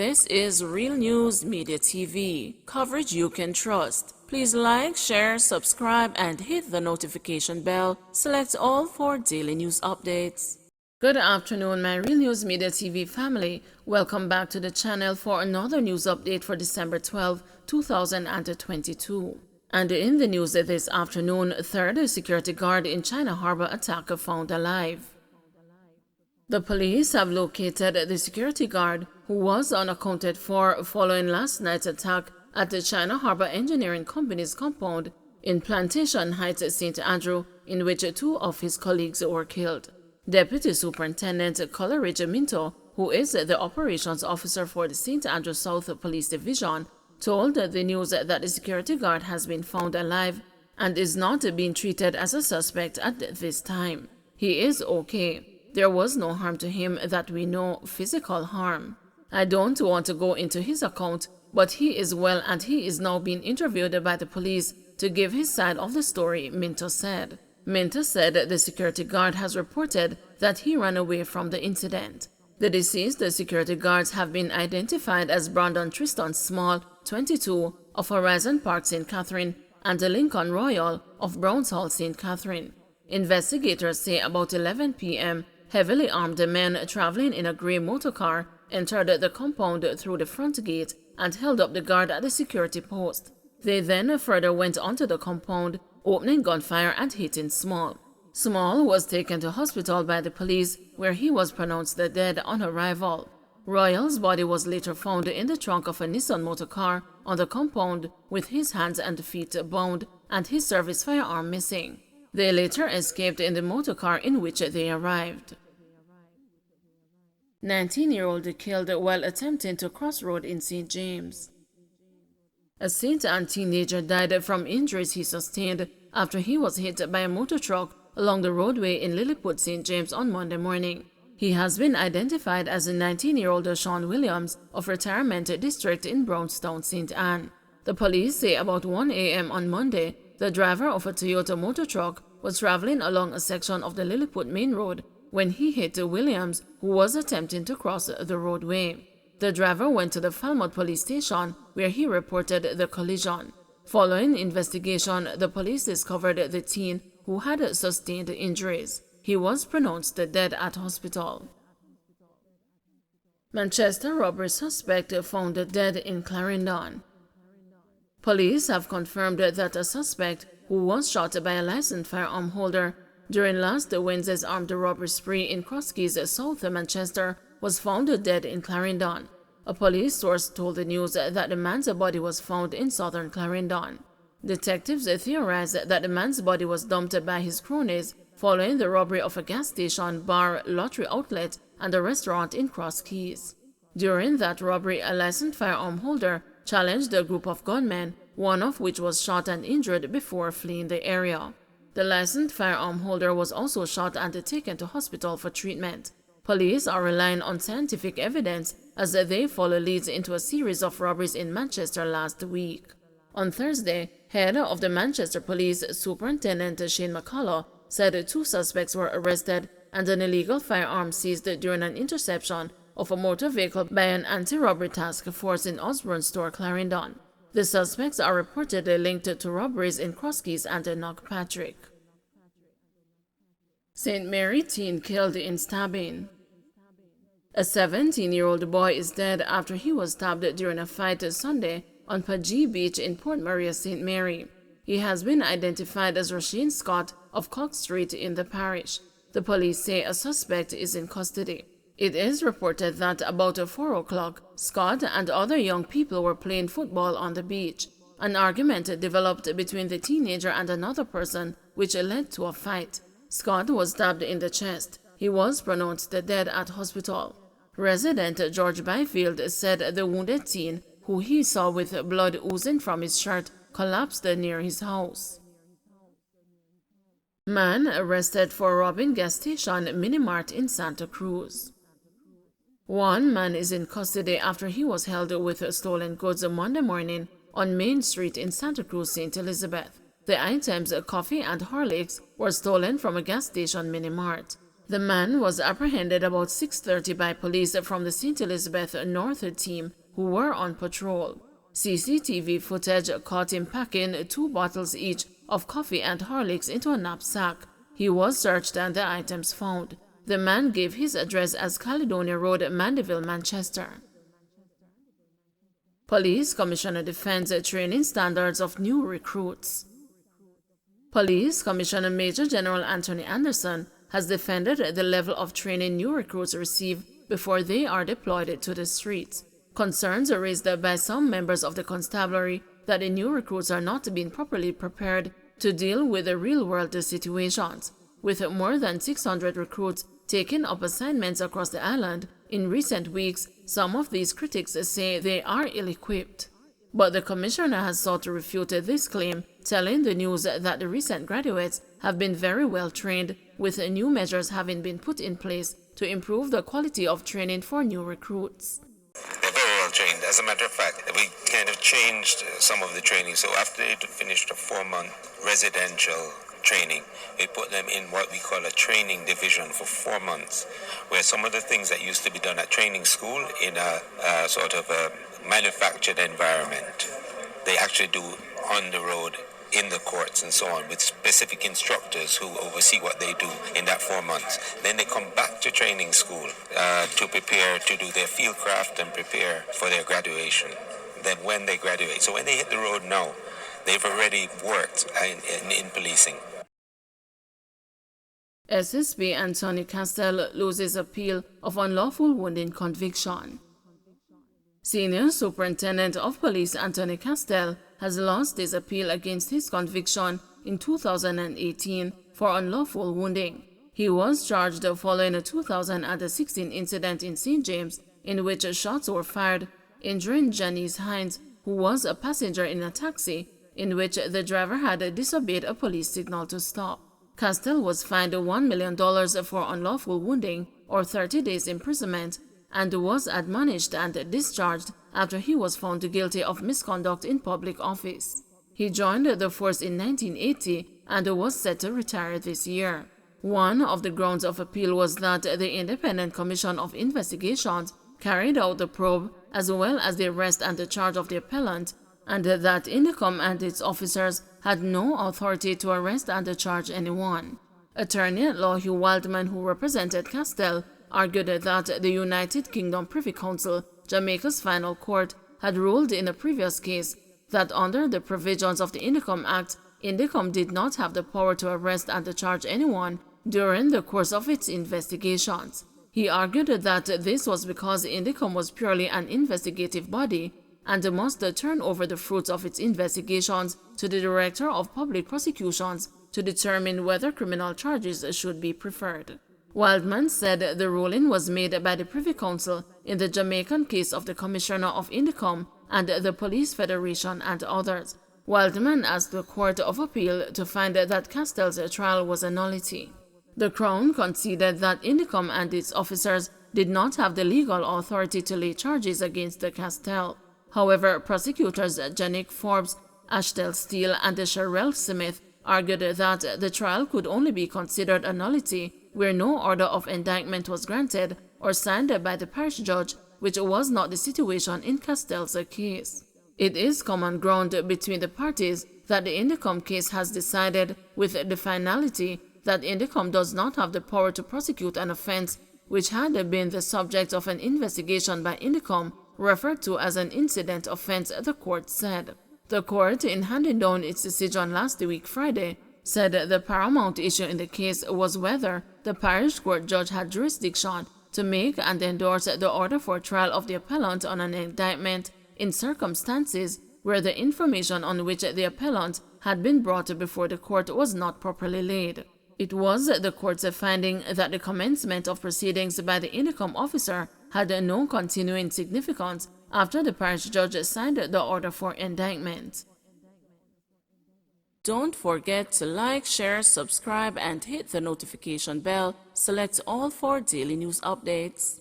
This is Real News Media TV, coverage you can trust. Please like, share, subscribe, and hit the notification bell. Select all for daily news updates. Good afternoon, my Real News Media TV family. Welcome back to the channel for another news update for December 12, 2022. And in the news this afternoon, third security guard in China Harbor attacker found alive. The police have located the security guard who was unaccounted for following last night's attack at the China Harbor Engineering Company's compound in Plantation Heights, St. Andrew, in which two of his colleagues were killed. Deputy Superintendent Coleridge Minto, who is the operations officer for the St. Andrew South Police Division, told the news that the security guard has been found alive and is not being treated as a suspect at this time. He is okay. There was no harm to him that we know, physical harm. I don't want to go into his account, but he is well and he is now being interviewed by the police to give his side of the story, Minto said. Minto said the security guard has reported that he ran away from the incident. The deceased security guards have been identified as Brandon Tristan Small, 22, of Horizon Park, St. Catherine, and Lincoln Royal of Browns Hall, St. Catherine. Investigators say about 11 p.m., heavily armed men traveling in a gray motorcar entered the compound through the front gate and held up the guard at the security post. They then further went onto the compound, opening gunfire and hitting Small. Small was taken to hospital by the police, where he was pronounced dead on arrival. Royal's body was later found in the trunk of a Nissan motorcar on the compound with his hands and feet bound and his service firearm missing. They later escaped in the motorcar in which they arrived. 19-year-old killed while attempting to cross road in St. James. A St. Anne teenager died from injuries he sustained after he was hit by a motor truck along the roadway in Lilliput, St. James on Monday morning. He has been identified as a 19-year-old Sean Williams of Retirement District in Brownstown, St. Anne. The police say about 1 a.m. on Monday, the driver of a Toyota motor truck was traveling along a section of the Lilliput Main Road when he hit Williams, who was attempting to cross the roadway. The driver went to the Falmouth police station, where he reported the collision. Following investigation, the police discovered the teen who had sustained injuries. He was pronounced dead at hospital. Manchester robbery suspect found dead in Clarendon. Police have confirmed that a suspect who was shot by a licensed firearm holder during last Wednesday's armed robbery spree in Crosskeys, South Manchester, was found dead in Clarendon. A police source told the news that the man's body was found in southern Clarendon. Detectives theorized that the man's body was dumped by his cronies following the robbery of a gas station, bar, lottery outlet, and a restaurant in Crosskeys. During that robbery, a licensed firearm holder challenged a group of gunmen, one of which was shot and injured before fleeing the area. The licensed firearm holder was also shot and taken to hospital for treatment. Police are relying on scientific evidence as they follow leads into a series of robberies in Manchester last week. On Thursday, head of the Manchester Police, Superintendent Shane McCullough, said 2 suspects were arrested and an illegal firearm seized during an interception of a motor vehicle by an anti-robbery task force in Osborne Store, Clarendon. The suspects are reportedly linked to robberies in Crosskeys and Knockpatrick. St. Mary teen killed in stabbing. A 17-year-old boy is dead after he was stabbed during a fight Sunday on Pagee Beach in Port Maria, St. Mary. He has been identified as Rasheen Scott of Cox Street in the parish. The police say a suspect is in custody. It is reported that about 4 o'clock, Scott and other young people were playing football on the beach. An argument developed between the teenager and another person, which led to a fight. Scott was stabbed in the chest. He was pronounced dead at hospital. Resident George Byfield said the wounded teen, who he saw with blood oozing from his shirt, collapsed near his house. Man arrested for robbing gas station Minimart in Santa Cruz. One man is in custody after he was held with stolen goods Monday morning on Main Street in Santa Cruz, St. Elizabeth. The items, coffee and Horlicks, were stolen from a gas station Minimart. The man was apprehended about 6:30 by police from the St. Elizabeth North team who were on patrol. CCTV footage caught him packing 2 bottles each of coffee and Horlicks into a knapsack. He was searched and the items found. The man gave his address as Caledonia Road, Mandeville, Manchester. Police Commissioner defends training standards of new recruits. Police Commissioner Major General Anthony Anderson has defended the level of training new recruits receive before they are deployed to the streets. Concerns are raised by some members of the constabulary that the new recruits are not being properly prepared to deal with the real-world situations. With more than 600 recruits taking up assignments across the island in recent weeks, some of these critics say they are ill-equipped. But the commissioner has sought to refute this claim, telling the news that the recent graduates have been very well trained, with new measures having been put in place to improve the quality of training for new recruits. They're very well trained. As a matter of fact, we kind of changed some of the training. So after they finished a 4-month residential training, we put them in what we call a training division for 4 months, where some of the things that used to be done at training school in a sort of a manufactured environment, they actually do on the road, in the courts and so on, with specific instructors who oversee what they do in that 4 months. Then they come back to training school to prepare to do their field craft and prepare for their graduation. Then when they graduate, so when they hit the road now, they've already worked in policing. SSP Anthony Castel loses appeal of unlawful wounding conviction. Senior Superintendent of Police Anthony Castel has lost his appeal against his conviction in 2018 for unlawful wounding. He was charged following a 2016 incident in St. James in which shots were fired, injuring Janice Hines, who was a passenger in a taxi, in which the driver had disobeyed a police signal to stop. Castel was fined $1 million for unlawful wounding or 30 days imprisonment, and was admonished and discharged after he was found guilty of misconduct in public office. He joined the force in 1980 and was set to retire this year. One of the grounds of appeal was that the Independent Commission of Investigations carried out the probe as well as the arrest and the charge of the appellant, and that Indicom and its officers had no authority to arrest and charge anyone. Attorney-at-law Hugh Wildman, who represented Castel, argued that the United Kingdom Privy Council, Jamaica's final court, had ruled in a previous case that under the provisions of the Indicom Act, Indicom did not have the power to arrest and charge anyone during the course of its investigations. He argued that this was because Indicom was purely an investigative body and must turn over the fruits of its investigations to the Director of Public Prosecutions to determine whether criminal charges should be preferred. Wildman said the ruling was made by the Privy Council in the Jamaican case of the Commissioner of Indicom and the Police Federation and others. Wildman asked the Court of Appeal to find that Castel's trial was a nullity. The Crown conceded that Indicom and its officers did not have the legal authority to lay charges against Castel. However, prosecutors Janik Forbes, Ashtel Steele, and Sherelle Smith argued that the trial could only be considered a nullity where no order of indictment was granted or signed by the parish judge, which was not the situation in Castel's case. It is common ground between the parties that the Indicom case has decided with the finality that Indicom does not have the power to prosecute an offense which had been the subject of an investigation by Indicom, referred to as an incident offense, the court said. The court, in handing down its decision last week Friday, said the paramount issue in the case was whether the parish court judge had jurisdiction to make and endorse the order for trial of the appellant on an indictment in circumstances where the information on which the appellant had been brought before the court was not properly laid. It was the court's finding that the commencement of proceedings by the Indicom officer had no continuing significance after the parish judge signed the order for indictment. Don't forget to like, share, subscribe, and hit the notification bell. Select all for daily news updates.